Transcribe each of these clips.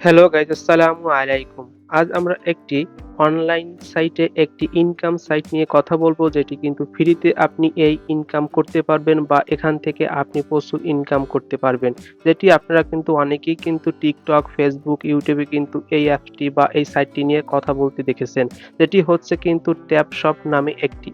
Hello guys, আসসালামু আলাইকুম। আজ আমরা একটি অনলাইন সাইটে একটি ইনকাম সাইট নিয়ে কথা বলবো, যেটি কিন্তু ফ্রিতে আপনি এই ইনকাম করতে পারবেন বা এখান থেকে আপনি প্রচুর ইনকাম করতে পারবেন। যেটি আপনারা কিন্তু অনেকেই কিন্তু TikTok, Facebook, YouTube এ কিন্তু এই অ্যাপসটি বা এই সাইটটি নিয়ে কথা বলতে দেখেছেন। যেটি হচ্ছে কিন্তু ট্যাপশপ নামে একটি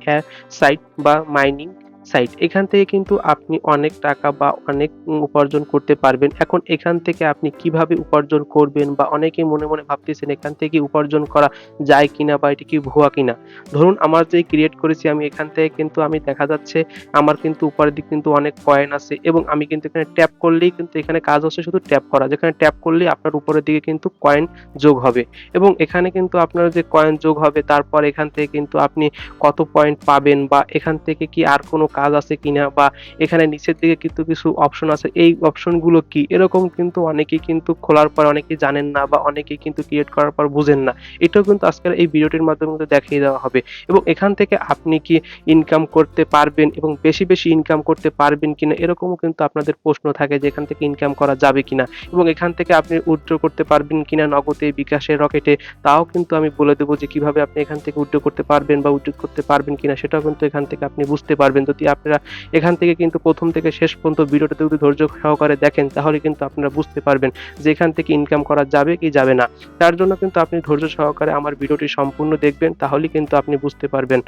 সাইট বা মাইনিং সাইট। এখান থেকে কিন্তু আপনি অনেক টাকা বা অনেক উপার্জন করতে পারবেন। এখন এখান থেকে আপনি কিভাবে উপার্জন করবেন বা অনেকেই মনে, মনে ভাবতেছেন এখান থেকে উপার্জন করা যায় কিনা বা এটা কি ভুয়া কিনা? ধরুন আমার যে ক্রিয়েট করেছি আমি এখান থেকে কিন্তু আমি দেখা যাচ্ছে আমার কিন্তু উপরের দিকে কিন্তু অনেক কয়েন আছে এবং আমি কিন্তু এখানে ট্যাপ করলেই কিন্তু এখানে কাজ হচ্ছে শুধু ট্যাপ করা। যেখানে ট্যাপ করলেই আপনার উপরের দিকে কিন্তু কয়েন যোগ হবে এবং এখানে কিন্তু আপনার যে কয়েন যোগ হবে তারপর এখান থেকে কিন্তু আপনি কত পয়েন্ট পাবেন বা এখান থেকে কি আর কোনো কাজ আছে কিনা বা এখানে নিচের দিকে কিন্তু কিছু অপশন আছে, এই অপশনগুলো কি? এরকম কিন্তু অনেকেই কিন্তু খোলার পর অনেকেই জানেন না বা অনেকেই কিন্তু ক্রিয়েট করার পর বুঝেন না। এটাও কিন্তু আজকের এই ভিডিওটির মাধ্যমে কিন্তু দেখিয়ে দেওয়া হবে এবং এখান থেকে আপনি কি ইনকাম করতে পারবেন এবং বেশি, বেশি ইনকাম করতে পারবেন কিনা? এরকমও কিন্তু আপনাদের প্রশ্ন থাকে যে এখান থেকে ইনকাম করা যাবে কিনা এবং এখান থেকে আপনি উইথড্র করতে পারবেন কিনা নগদে, বিকাশে, রকেটে, তাও কিন্তু আমি বলে দেব যে কিভাবে আপনি এখান থেকে উইথড্র করতে পারবেন বা উইথড্র করতে পারবেন কিনা সেটাও কিন্তু এখান থেকে আপনি বুঝতে পারবেন। যদি আপনারা এখান থেকে কিন্তু ১ম থেকে শেষ পর্যন্ত ভিডিওটা যদি ধৈর্য সহকারে দেখেন তাহলে কিন্তু আপনারা বুঝতে পারবেন যে এখান থেকে ইনকাম করা যাবে কি যাবে না। তার জন্য কিন্তু আপনি ধৈর্য সহকারে আমার ভিডিওটি সম্পূর্ণ দেখবেন, তাহলেই কিন্তু আপনি বুঝতে পারবেন।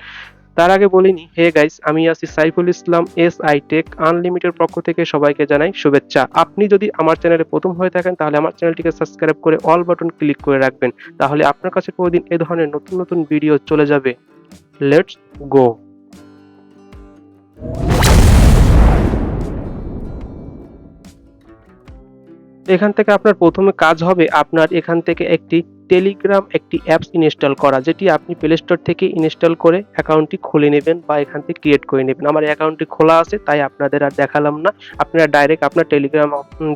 তার আগে বলে নিই, হে গাইস, আমি আছি Saiful Islam, SI take unlimited পক্ষ থেকে সবাইকে জানাই শুভেচ্ছা। আপনি যদি আমার চ্যানেলে প্রথম হয়ে থাকেন তাহলে আমার চ্যানেলটিকে সাবস্ক্রাইব করে অল বাটন ক্লিক করে রাখবেন। তাহলে আপনার কাছে প্রতিদিন এ ধরনের নতুন, নতুন ভিডিও চলে যাবে। Let's go. এখান থেকে আপনার ১ম এ কাজ হবে আপনার এখান থেকে একটি টেলিগ্রাম একটি অ্যাপস ইনস্টল করা, যেটি আপনি প্লে স্টোর থেকে ইনস্টল করে অ্যাকাউন্টটি খুলে নেবেন বা এখান থেকে ক্রিয়েট করে নেবেন। আমার অ্যাকাউন্টটি খোলা আছে তাই আপনাদের আর দেখালাম না। আপনারা ডাইরেক্ট আপনার টেলিগ্রাম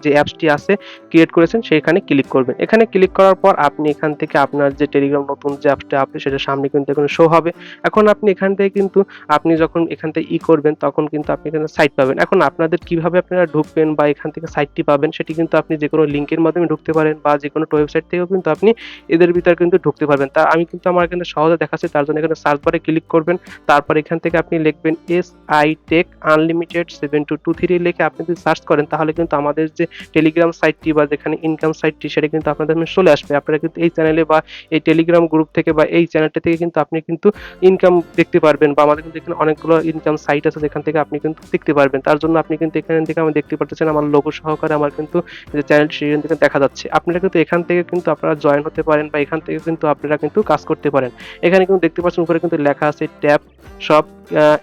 যে অ্যাপসটি আছে ক্রিয়েট করেছেন সেখানে ক্লিক করবেন। এখানে ক্লিক করার পর আপনি এখান থেকে আপনার যে টেলিগ্রাম নতুন যে অ্যাপসটা আছে সেটা সামনে কিন্তু এখানে শো হবে। এখন আপনি এখান থেকে কিন্তু আপনি যখন এখান থেকে করবেন তখন কিন্তু আপনি এখানে সাইট পাবেন। এখন আপনাদের কিভাবে আপনারা ঢুকবেন বা এখান থেকে সাইটটি পাবেন সেটি কিন্তু আপনি যেকোনো লিংকের মাধ্যমে ঢুকতে পারেন বা যেকোনো ওয়েবসাইট থেকেও কিন্তু আপনি এদের ভিতরে কিন্তু ঢুকতে পারবেন। তা আমি কিন্তু আমার এখানে সহজে দেখাচ্ছি, তার জন্য এখানে সার্চ বারে ক্লিক করবেন। তারপর এখান থেকে আপনি লিখবেন SI টেক আনলিমিটেড 7223 লিখে আপনি যদি সার্চ করেন তাহলে কিন্তু আমাদের যে টেলিগ্রাম সাইটটি বা যেখানে ইনকাম সাইটটি সেটা কিন্তু আপনাদের সামনে চলে আসবে। আপনারা কিন্তু এই চ্যানেলে বা এই টেলিগ্রাম গ্রুপ থেকে বা এই চ্যানেলটা থেকে কিন্তু আপনি কিন্তু ইনকাম দেখতে পারবেন বা আমাদের কিন্তু এখানে অনেকগুলো ইনকাম সাইট আছে যেখান থেকে আপনি কিন্তু দেখতে পারবেন। তার জন্য আপনি কিন্তু এখান থেকে আমি দেখতে পারতেছেন আমার লোগো সহকারে আমার কিন্তু যে চ্যানেলটি সেখান থেকে দেখা যাচ্ছে। আপনারা কিন্তু এখান থেকে কিন্তু আপনারা জয়েন হতে পারেন বা এখান থেকে কিন্তু আপনারা কিন্তু কাজ করতে পারেন। এখানে কিন্তু দেখতে পাচ্ছেন উপরে কিন্তু লেখা আছে ট্যাপ শপ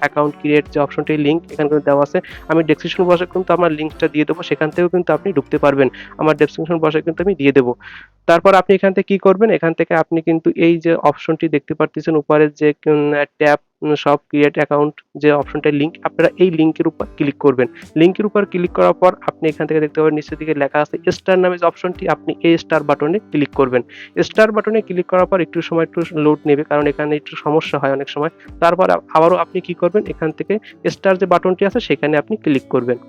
অ্যাকাউন্ট ক্রিয়েট যে অপশনটির লিংক এখানে কিন্তু দেওয়া আছে। আমি ডেসক্রিপশন বক্সে কিন্তু আমার লিংকটা দিয়ে দেবো, সেখান থেকেও কিন্তু আপনি ঢুকতে পারবেন। আমার ডেসক্রিপশন বক্সে কিন্তু আমি দিয়ে দেবো। তারপর আপনি এখান থেকে কি করবেন? এখান থেকে আপনি কিন্তু এই যে অপশনটি দেখতে পারতেছেন উপরে যে ট্যাপ শপ ক্রিয়েট অ্যাকাউন্ট যে অপশনটার লিংক, আপনারা এই লিংকের উপর ক্লিক করবেন। লিংকের উপর ক্লিক করার পর আপনি এখান থেকে দেখতে পাবেন নিচের দিকে লেখা আছে স্টার নামে যে অপশনটি, আপনি এই স্টার বাটনে ক্লিক করবেন। স্টার বাটনে ক্লিক করার পর একটু সময় একটু লোড নেবে, কারণ এখানে একটু সমস্যা হয় অনেক সময়। তারপর আবারও আপনি কি করবেন? এখান থেকে স্টার যে বাটনটি আছে সেখানে আপনি ক্লিক করবেন।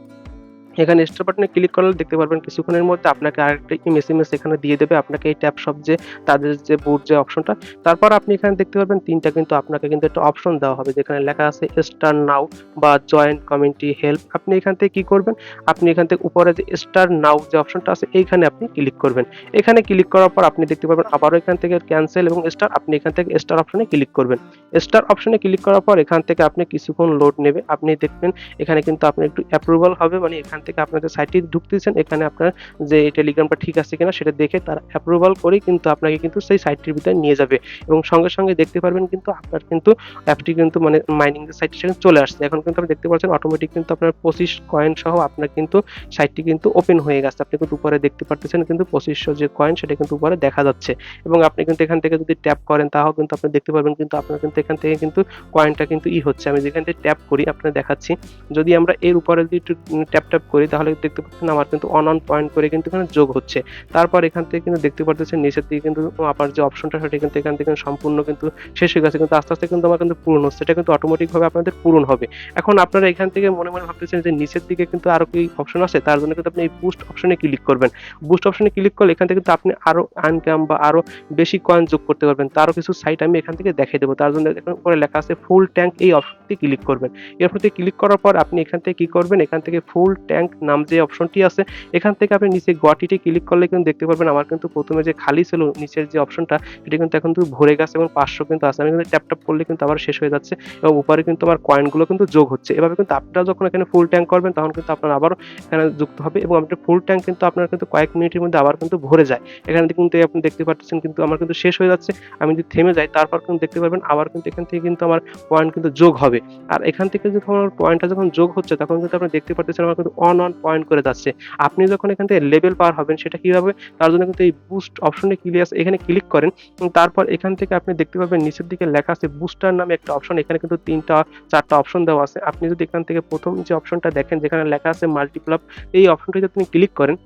এখানে স্টার বাটনে ক্লিক করলে দেখতে পারবেন কিছুক্ষণের মধ্যে আপনাকে আরেকটা এসএমএস এখানে দিয়ে দেবে আপনাকে এই ট্যাপ শপ যে তাদের যে বুট যে অপশনটা। তারপর আপনি এখানে দেখতে পারবেন ৩ টা কিন্তু আপনাকে কিন্তু একটা অপশন দেওয়া হবে যেখানে লেখা আছে স্টার নাও বা জয়েন কমিউনিটি হেল্প। আপনি এখান থেকে কি করবেন? আপনি এখান থেকে উপরে যে স্টার নাও যে অপশনটা আছে এইখানে আপনি ক্লিক করবেন। এখানে ক্লিক করার পর আপনি দেখতে পারবেন আবারও এখান থেকে ক্যানসেল এবং স্টার, আপনি এখান থেকে স্টার অপশনে ক্লিক করবেন। স্টার অপশনে ক্লিক করার পর এখান থেকে আপনি কিছুক্ষণ লোড নেবে। আপনি দেখবেন এখানে কিন্তু আপনার একটু অ্যাপ্রুভাল হবে, মানে এখান থেকে আপনাদের সাইটে ঢুকতেছেন এখানে আপনার যে টেলিগ্রামটা ঠিক আছে কিনা সেটা দেখে তারা অ্যাপ্রুভাল করেই কিন্তু আপনাকে কিন্তু সেই সাইটটির ভিতরে নিয়ে যাবে এবং সঙ্গে সঙ্গে দেখতে পারবেন কিন্তু আপনার কিন্তু অ্যাপটি কিন্তু মানে মাইনিং এর সাইটটি সেখানে চলে আসছে। এখন কিন্তু আপনি দেখতে পাচ্ছেন অটোমেটিক কিন্তু আপনার 25 কয়েন সহ আপনার কিন্তু সাইটটি কিন্তু ওপেন হয়ে গেছে। আপনি কিন্তু উপরে দেখতে পারতেছেন কিন্তু 2500 যে কয়েন সেটা কিন্তু উপরে দেখা যাচ্ছে এবং আপনি কিন্তু এখান থেকে যদি ট্যাপ করেন তাও কিন্তু আপনি দেখতে পারবেন কিন্তু আপনার কিন্তু এখান থেকে কিন্তু কয়েনটা কিন্তু হচ্ছে। আমি যেখান থেকে ট্যাপ করি আপনাদের দেখাচ্ছি। যদি আমরা এর উপরে যদি একটু ট্যাপ করি তাহলে দেখতে পাচ্ছেন আমার কিন্তু অন পয়েন্ট করে কিন্তু এখানে যোগ হচ্ছে। তারপর এখান থেকে কিন্তু দেখতে পারতেছেন নিচের দিকে কিন্তু আমার যে অপশনটা সেটা কিন্তু এখান থেকে সম্পূর্ণ কিন্তু শেষ হয়ে গেছে। কিন্তু আস্তে, আস্তে কিন্তু আমার কিন্তু পূরণ হচ্ছে। এটা কিন্তু অটোমেটিক ভাবে আপনাদের পূরণ হবে। এখন আপনারা এখান থেকে মনে, মনে ভাবতেছেন যে নিচের দিকে কিন্তু আরো কি অপশন আছে? তার জন্য কিন্তু আপনি এই বুস্ট অপশনে ক্লিক করবেন। বুস্ট অপশনে ক্লিক করলে এখান থেকে কিন্তু আপনি আরো আনকাম বা আরো বেশি কয়েন যোগ করতে পারবেন। তারও কিছু সাইট আমি এখান থেকে দেখিয়ে দেব। তার জন্য এখানে উপরে লেখা আছে ফুল ট্যাঙ্ক, এই অপশনটি ক্লিক করবেন। এই অপশনটি ক্লিক করার পর আপনি এখান থেকে কি করবেন? এখান থেকে ফুল ট্যাঙ্ক নাম যে অপশনটি আছে এখান থেকে আপনি নিচে গটিতে ক্লিক করলে কিন্তু দেখতে পারবেন আমার কিন্তু প্রথমে যে খালি ছিল নিচের যে অপশনটা সেটা কিন্তু এখন কিন্তু ভরে গেছে এবং 500 কিন্তু আছে। আমি কিন্তু ট্যাপ করলে কিন্তু আবার শেষ হয়ে যাচ্ছে এবং উপরে কিন্তু আমার কয়েনগুলো কিন্তু যোগ হচ্ছে। এভাবে কিন্তু আপনারা যখন এখানে ফুল ট্যাঙ্ক করবেন তখন কিন্তু আপনার আবারও এখানে যুক্ত হবে এবং আপনার ফুল ট্যাঙ্ক কিন্তু আপনার কিন্তু কয়েক মিনিটের মধ্যে আবার কিন্তু ভরে যায়। এখানে কিন্তু আপনি দেখতে পাচ্ছেন কিন্তু আমার কিন্তু শেষ হয়ে যাচ্ছে। আমি যদি থেমে যাই তারপর কিন্তু দেখতে পারবেন আবার কিন্তু এখান থেকে কিন্তু আমার পয়েন্ট কিন্তু যোগ হবে। আর এখান থেকে যখন আমার পয়েন্টটা যখন যোগ হচ্ছে তখন কিন্তু আপনি দেখতে পারতেছেন আমার কিন্তু অন পয়েন্ট করে যাচ্ছে। আপনি যখন এখান থেকে লেভেল পার হবেন সেটা কি হবে? তার জন্য কিন্তু এই বুস্ট অপশনে এখানে ক্লিক করেন। তারপর এখান থেকে আপনি দেখতে পাবেন নিচের দিকে লেখা আছে বুস্টার নামে একটা অপশন। এখানে কিন্তু ৩ টা ৪ টা অপশন দেওয়া আছে। আপনি যদি এখান থেকে ১ম যে অপশনটা দেখেন যেখানে লেখা আছে মাল্টিপ্লাপ, এই অপশনটাতে আপনি ক্লিক করেন।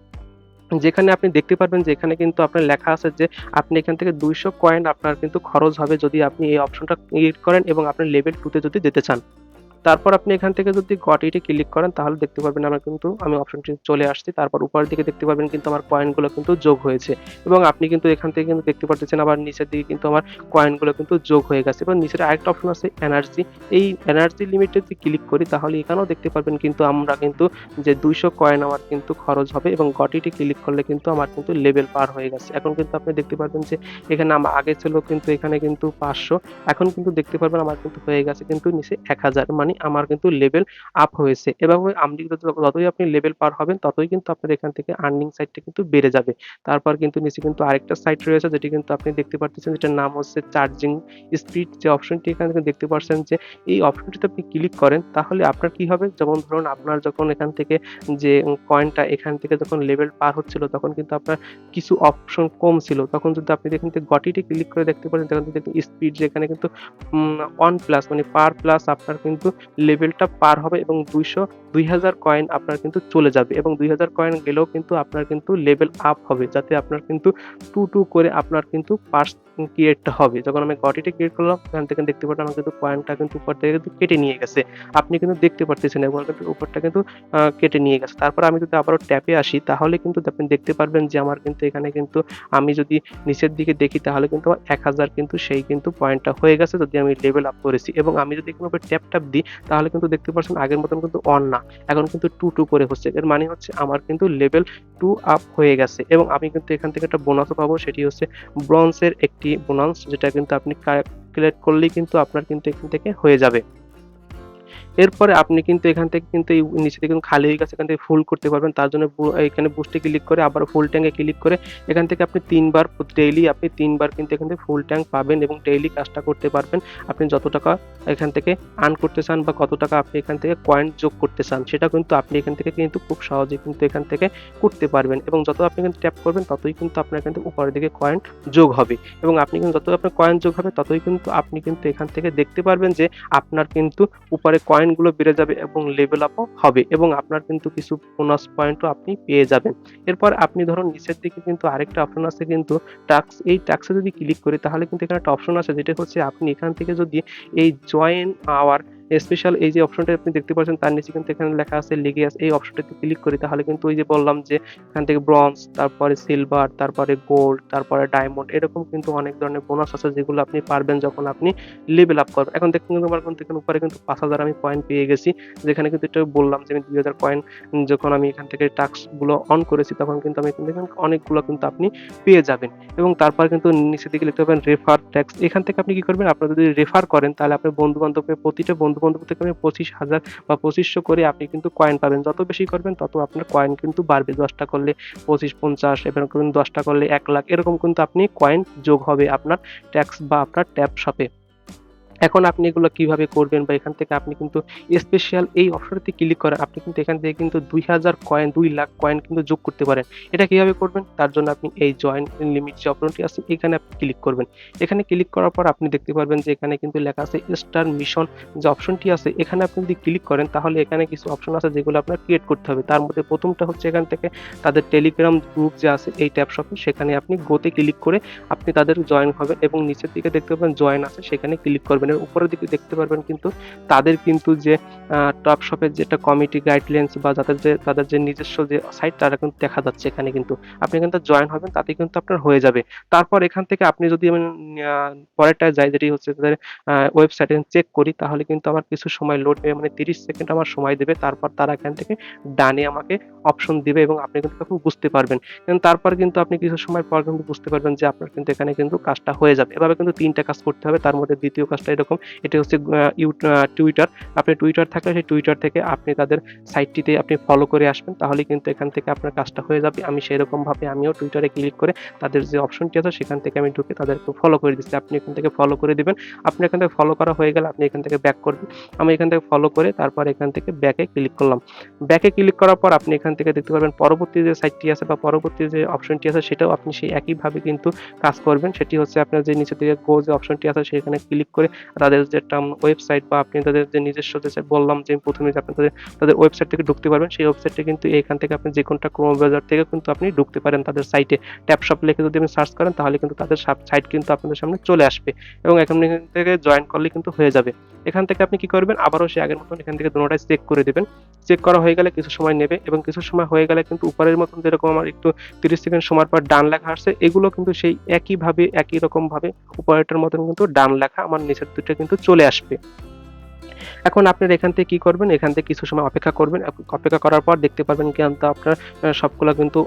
যেখানে আপনি দেখতে পারবেন যে এখানে কিন্তু আপনার লেখা আছে যে আপনি এখান থেকে ২০০ কয়েন আপনার কিন্তু খরচ হবে যদি আপনি এই অপশনটা ক্লিক করেন এবং আপনি লেভেল 2 তে যদি যেতে চান। তারপর আপনি এখান থেকে যদি গট ইটে ক্লিক করেন তাহলে দেখতে পারবেন আমার কিন্তু আমি অপশনটি চলে আসছি। তারপর উপরের দিকে দেখতে পারবেন কিন্তু আমার কয়েনগুলো কিন্তু যোগ হয়েছে এবং আপনি কিন্তু এখান থেকে কিন্তু দেখতে পারতেছেন আবার নিচের দিকে কিন্তু আমার কয়েনগুলো কিন্তু যোগ হয়ে গেছে এবং নিচের আরেকটা অপশন আছে এনার্জি। এই এনার্জি লিমিটে যদি ক্লিক করি তাহলে এখানেও দেখতে পারবেন কিন্তু আমরা কিন্তু যে ২০০ কয়েন আমার কিন্তু খরচ হবে এবং গট ইটে ক্লিক করলে কিন্তু আমার কিন্তু লেভেল পার হয়ে গেছে। এখন কিন্তু আপনি দেখতে পারবেন যে এখানে আগে ছিল কিন্তু এখানে কিন্তু ৫০০, এখন কিন্তু দেখতে পারবেন আমার কিন্তু হয়ে গেছে কিন্তু নিচে ১০০০, মানে আমার কিন্তু লেভেল আপ হয়েছে। এভাবে আপনি যতই আপনি লেভেল পার হবেন ততই কিন্তু আপনার এখান থেকে আর্নিং সাইটটা কিন্তু বেড়ে যাবে। তারপর কিন্তু নিচে কিন্তু আরেকটা সাইট রয়েছে যেটি কিন্তু আপনি দেখতে পারতেছেন যেটার নাম হচ্ছে চার্জিং স্পিড, যে অপশনটি এখানে কিন্তু দেখতে পাচ্ছেন যে এই অপশনটিতে আপনি ক্লিক করেন তাহলে আপনার কি হবে? যেমন ধরুন আপনার যখন এখান থেকে যে কয়েনটা এখান থেকে যখন লেভেল পার হচ্ছিল তখন কিন্তু আপনার কিছু অপশন কম ছিল। তখন যদি আপনি এখান থেকে গটিতে ক্লিক করে দেখতে পারেন তখন কিন্তু দেখবেন স্পিড যেখানে কিন্তু 1 প্লাস মানে পার প্লাস আপনার কিন্তু লেভেলটা পার হবে এবং ২০০০ কয়েন আপনার কিন্তু চলে যাবে এবং ২০০০ কয়েন গেলেও কিন্তু আপনার কিন্তু লেভেল আপ হবে। যাতে আপনার কিন্তু 2 করে আপনার কিন্তু পার্স ক্রিয়েটটা হবে। যখন আমি গটিতে ক্রিয়েট করলাম এখান থেকে দেখতে পারলাম আমার কিন্তু কয়েনটা কিন্তু উপর থেকে কিন্তু কেটে নিয়ে গেছে। আপনি কিন্তু দেখতে পারতেছেন এবং কিন্তু উপরটা কিন্তু কেটে নিয়ে গেছে। তারপর আমি যদি আবারও ট্যাবে আসি তাহলে কিন্তু আপনি দেখতে পারবেন যে আমার কিন্তু এখানে কিন্তু আমি যদি নিচের দিকে দেখি তাহলে কিন্তু আমার ১০০০ কিন্তু সেই কিন্তু পয়েন্টটা হয়ে গেছে যদি আমি লেভেল আপ করেছি এবং আমি যদি এখানে উপরে ট্যাপ দিই তাহলে কিন্তু দেখতে পাচ্ছেন আগের মতন কিন্তু অন না। এখন কিন্তু 2 করে হচ্ছে। এর মানে হচ্ছে আমার কিন্তু লেভেল 2 আপ হয়ে গেছে এবং আমি কিন্তু এখান থেকে একটা বোনাসও পাবো, সেটি হচ্ছে ব্রোঞ্জের একটি বোনাস যেটা কিন্তু আপনি ক্যালকুলেট করলেই কিন্তু আপনার কিন্তু এখান থেকে হয়ে যাবে। এরপরে আপনি কিন্তু এখান থেকে কিন্তু এই নিচে থেকে কিন্তু খালি হয়ে গেছে, এখান থেকে ফুল করতে পারবেন। তার জন্য এখানে বুস্টে ক্লিক করে আবার ফুল ট্যাঙ্কে ক্লিক করে এখান থেকে আপনি ৩ বার ডেইলি আপনি ৩ বার কিন্তু এখান থেকে ফুল ট্যাঙ্ক পাবেন এবং ডেইলি কাজটা করতে পারবেন। আপনি যত টাকা এখান থেকে আর্ন করতে চান বা কত টাকা আপনি এখান থেকে কয়েন যোগ করতে চান সেটা কিন্তু আপনি এখান থেকে কিন্তু খুব সহজেই কিন্তু এখান থেকে করতে পারবেন এবং যত আপনি কিন্তু ট্যাপ করবেন ততই কিন্তু আপনার এখান থেকে উপরের দিকে কয়েন যোগ হবে এবং আপনি কিন্তু যত আপনার কয়েন যোগ হবে ততই কিন্তু আপনি কিন্তু এখান থেকে দেখতে পারবেন যে আপনার কিন্তু উপরে কয়েনগুলো বেড়ে যাবে এবং লেভেল আপও হবে এবং আপনার কিন্তু কিছু বোনাস পয়েন্টও আপনি পেয়ে যাবেন। এরপর আপনি ধরুন নিচের দিকে কিন্তু আরেকটা অপশন আছে কিন্তু টাস্ক, এই টাস্কে যদি ক্লিক করি তাহলে কিন্তু এখানে একটা অপশন আছে যেটা হচ্ছে আপনি এখান থেকে যদি এই জয়েন আওয়ার স্পেশাল, এই যে অপশনটা আপনি দেখতে পাচ্ছেন তার নিচে কিন্তু এখানে লেখা আছে লেগিয়াস, এই অপশনটাতে ক্লিক করি তাহলে কিন্তু ওই যে বললাম যে এখান থেকে ব্রোঞ্জ, তারপরে সিলভার, তারপরে গোল্ড, তারপরে ডায়মন্ড, এরকম কিন্তু অনেক ধরনের বোনাস আছে যেগুলো আপনি পারবেন যখন আপনি লেভেল আপ করবেন। এখন দেখুন কিন্তু আমার কিন্তু এখানে উপরে কিন্তু ৫০০০ আমি কয়েন পেয়ে গেছি। যেখানে কিন্তু এটা বললাম যে আমি ২০০০ কয়েন যখন আমি এখান থেকে টাস্ক গুলো অন করেছি তখন কিন্তু আমি কিন্তু এখানে অনেকগুলো কিন্তু আপনি পেয়ে যাবেন এবং তারপর কিন্তু নিচের দিকে লিখতে পারবেন রেফার ট্যাক্স। এখান থেকে আপনি কি করবেন? আপনারা যদি রেফার করেন তাহলে আপনার বন্ধু-বান্ধবকে প্রতিটা বন্ধু-বান্ধব থেকে আপনি ২৫,০০০ বা ২৫০০ করে আপনি কিন্তু কয়েন পাবেন। যত বেশি করবেন তত আপনার কয়েন কিন্তু বাড়বে। ১০ টা করলে ২৫, ৫০, এরকম ১০ টা করলে ১,০০,০০০, এরকম কিন্তু আপনি কয়েন যোগ হবে আপনার ট্যাক্স বা আপনার ট্যাপ শপে। এখন আপনি এগুলো কিভাবে করবেন বা এখান থেকে আপনি কিন্তু স্পেশাল এই অপশনটিতে ক্লিক করে আপনি কিন্তু এখান থেকে কিন্তু ২,০০০ কয়েন ২,০০,০০০ কয়েন কিন্তু যোগ করতে পারেন। এটা কিভাবে করবেন? তার জন্য আপনি এই জয়েন লিমিট যে অপশনটি আছে এখানে আপনি ক্লিক করবেন। এখানে ক্লিক করার পর আপনি দেখতে পারবেন যে এখানে কিন্তু লেখা আছে স্টার মিশন যে অপশনটি আছে এখানে আপনি যদি ক্লিক করেন তাহলে এখানে কিছু অপশন আছে যেগুলো আপনার ক্রিয়েট করতে হবে। তার মধ্যে ১ম টা হচ্ছে এখান থেকে তাদের টেলিগ্রাম গ্রুপ যে আছে এই ট্যাব শপে সেখানে আপনি গো তে ক্লিক করে আপনি তাদের জয়েন হবেন এবং নিচের দিকে দেখতে পাবেন জয়েন আছে সেখানে ক্লিক করবেন। এর উপরের দিকে দেখতে পারবেন কিন্তু তাদের কিন্তু যে টপ শপের যেটা কমিটি গাইডলাইনস বা তাদের যে নিজস্ব যে সাইট তারা কিন্তু দেখা যাচ্ছে এখানে কিন্তু। আপনি কিন্তু জয়েন হবেন তাতে কিন্তু আপনার হয়ে যাবে। তারপর এখান থেকে আপনি যদি আ পরেরটায় যাই যেটি হচ্ছে তাদের ওয়েবসাইটে চেক করি তাহলে কিন্তু আমার কিছু সময় লোড নেবে মানে ৩০ সেকেন্ড আমার সময় দেবে। তারপর তারা এখান থেকে ডানে আমাকে অপশন দিবে এবং আপনি কিন্তু তখন বুঝতে পারবেন। তারপর কিন্তু আপনি কিছু সময় পর কিন্তু বুঝতে পারবেন যে আপনার কিন্তু এখানে কিন্তু কাজটা হয়ে যাবে। এভাবে কিন্তু ৩ টা কাজ করতে হবে। তার মধ্যে ২য় কাজটা এরকম। এটি হচ্ছে টুইটার। আপনি টুইটার থাকলে সেই টুইটার থেকে আপনি তাদের সাইটটিতে আপনি ফলো করে আসবেন। তাহলেই কিন্তু এখান থেকে আপনার কাজটা হয়ে যাবে। আমি সেরকমভাবে আমিও টুইটারে ক্লিক করে তাদের যে অপশনটি আছে সেখান থেকে আমি ঢুকে তাদেরকে ফলো করে দিচ্ছি। আপনি এখান থেকে ফলো করে দিবেন। আপনি এখান থেকে ফলো করা হয়ে গেলে আপনি এখান থেকে ব্যাক করবেন। আমি এখান থেকে ফলো করে তারপর এখান থেকে ব্যাকে ক্লিক করলাম। ব্যাকে ক্লিক করার পর আপনি এখান থেকে দেখতে পারবেন পরবর্তী যে সাইটটি আছে বা পরবর্তী যে অপশনটি আছে সেটাও আপনি সেই একইভাবে কিন্তু কাজ করবেন। সেটি হচ্ছে আপনার যে নিচের দিকে গো যে অপশনটি আছে সেখানে ক্লিক করে তাদের যে একটা ওয়েবসাইট বা আপনি তাদের যে নিজস্ব যে বললাম যে প্রথমে যে আপনি তাদের ওয়েবসাইট থেকে ঢুকতে পারবেন। সেই ওয়েবসাইটে কিন্তু এখান থেকে আপনি যেকোনটা ক্রোম ব্রাউজার থেকে কিন্তু আপনি ঢুকতে পারেন তাদের সাইটে। ট্যাব শপ লিখে যদি আপনি সার্চ করেন তাহলে কিন্তু তাদের সাইট কিন্তু আপনাদের সামনে চলে আসবে এবং এখান থেকে জয়েন করলে কিন্তু হয়ে যাবে। এখান থেকে আপনি কি করবেন আবারও সেই আগের মতন এখান থেকে দোনোটাই চেক করে দিবেন। চেক করা হয়ে গেলে কিছু সময় নেবে এবং কিছু সময় হয়ে গেলে কিন্তু উপরের মতন যেরকম আমার একটু ৩০ সেকেন্ড সময় পর ডান লেখা আসছে এগুলো কিন্তু সেই একইভাবে একই রকমভাবে উপরেরটার মতন কিন্তু ডান লেখা আমার নিচের দুটো কিন্তু চলে আসবে। এখন আপনারা এখান থেকে কি করবেন? এখান থেকে কিছু সময় অপেক্ষা করবেন। অপেক্ষা করার পর দেখতে পারবেন কিন্তু আপনার সবগুলা কিন্তু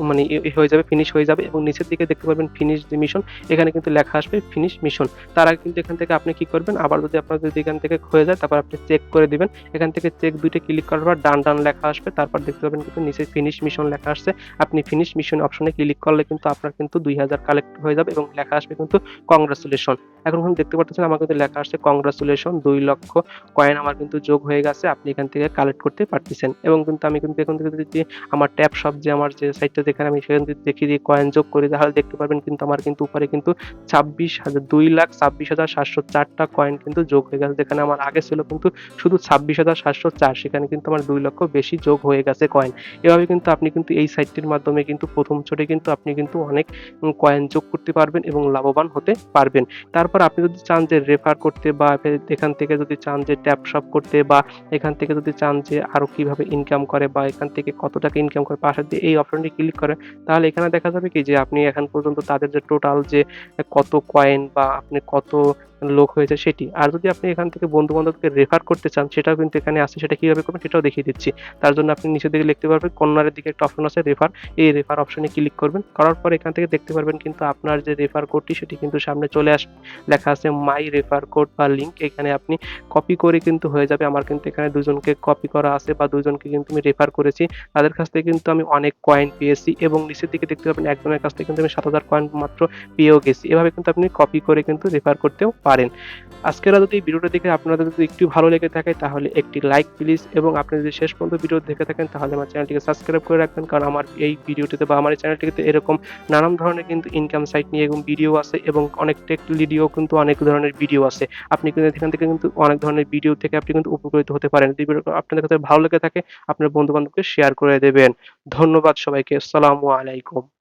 মানে হয়ে যাবে, ফিনিশ হয়ে যাবে এবং নিচের দিকে দেখতে পারবেন ফিনিশ দি মিশন। এখানে কিন্তু লেখা আসবে ফিনিশ মিশন। তার আগে কিন্তু এখান থেকে আপনি কি করবেন? আবার যদি আপনার যদি এখান থেকে হয়ে যায় তারপর আপনি চেক করে দিবেন। এখান থেকে চেক ২ টা ক্লিক করার পর ডান লেখা আসবে। তারপর দেখতে পাবেন কিন্তু নিচে ফিনিশ মিশন লেখা আসছে। আপনি ফিনিশ মিশন অপশনে ক্লিক করলে কিন্তু আপনার কিন্তু ২,০০০ কালেক্ট হয়ে যাবে এবং লেখা আসবে কিন্তু কংগ্রাচুলেশন। এখন কিন্তু দেখতে পারতেছেন আমার কিন্তু লেখা আসছে কংগ্রাচুলেশন ২,০০,০০০ কয়েন আমার কিন্তু যোগ হয়ে গেছে। আপনি এখান থেকে কালেক্ট করতে পারতেছেন এবং কিন্তু আমি কিন্তু এখান থেকে যদি আমার ট্যাব শপ যে আমার যে সাইটটা যেখানে আমি সেখান থেকে দেখি যে কয়েন যোগ করি তাহলে দেখতে পারবেন কিন্তু আমার কিন্তু উপরে কিন্তু ২,২,২৬,৭০৪ টা কয়েন কিন্তু যোগ হয়ে গেছে। যেখানে আমার আগে ছিল কিন্তু শুধু ২৬,৭০৪ সেখানে কিন্তু আমার ২,০০,০০০ বেশি যোগ হয়ে গেছে কয়েন। এভাবে কিন্তু আপনি কিন্তু এই সাইটটির মাধ্যমে কিন্তু ১ম ছোটে কিন্তু আপনি কিন্তু অনেক কয়েন যোগ করতে পারবেন এবং লাভবান হতে পারবেন। তারপর আপনি যদি চান যে রেফার করতে বা এখান থেকে যদি চান যে ট্যাপ শপ করতে বা এখান থেকে যদি চান যে আরো কিভাবে ইনকাম করে বা এখান থেকে কত টাকা ইনকাম করে পাশে দিয়ে এই অপশনটি ক্লিক করেন তাহলে এখানে দেখা যাবে কি যে আপনি এখন পর্যন্ত তাদের যে টোটাল যে কত কয়েন বা আপনি কত লোক হয়েছে সেটি। আর যদি আপনি এখান থেকে বন্ধু-বান্ধবকে রেফার করতে চান সেটাও কিন্তু এখানে আছে সেটা কিভাবে করবেন সেটাও দেখিয়ে দিচ্ছি। তার জন্য আপনি নিচের দিকে লিখতে পারবেন কর্নারের দিকে একটা অপশন আছে রেফার। এই রেফার অপশনে ক্লিক করবেন। করার পর এখান থেকে দেখতে পারবেন কিন্তু আপনার যে রেফার কোডটি সেটি কিন্তু সামনে চলে আসবে। লেখা আছে মাই রেফার কোড বা লিংক এখানে আপনি কপি করে কিন্তু হয়ে যাবে। আমার কিন্তু এখানে ২ জনকে কপি করা আছে বা ২ জনকে কিন্তু আমি রেফার করেছি। তাদের কাছ থেকে কিন্তু আমি অনেক কয়েন পেয়েছি এবং নিচের দিকে দেখতে পাবেন একজনের কাছ থেকে কিন্তু আমি ৭,০০০ কয়েন মাত্র পেয়েও গেছি। এভাবে কিন্তু আপনি কপি করে কিন্তু রেফার করতেও পারেন। আজকের যদি এই ভিডিওটা দেখে আপনাদের যদি একটু ভালো লেগে থাকে তাহলে একটি লাইক প্লিজ এবং আপনি যদি শেষ পর্যন্ত ভিডিও দেখে থাকেন তাহলে আমার চ্যানেলটিকে সাবস্ক্রাইব করে রাখবেন। কারণ আমার এই ভিডিওটিতে বা আমার এই চ্যানেলটিতে এরকম নানান ধরনের কিন্তু ইনকাম সাইট নিয়ে এবং ভিডিও আছে এবং অনেক টেক ভিডিও কিন্তু অনেক ধরনের ভিডিও আছে। আপনি কিন্তু এখান থেকে কিন্তু অনেক ধরনের ভিডিও থেকে আপনি কিন্তু উপকৃত হতে পারেন। যদি ভিডিওটা আপনাদের কাছে ভালো লেগে থাকে আপনার বন্ধু-বান্ধবকে শেয়ার করে দেবেন। ধন্যবাদ সবাইকে। আসসালামু আলাইকুম।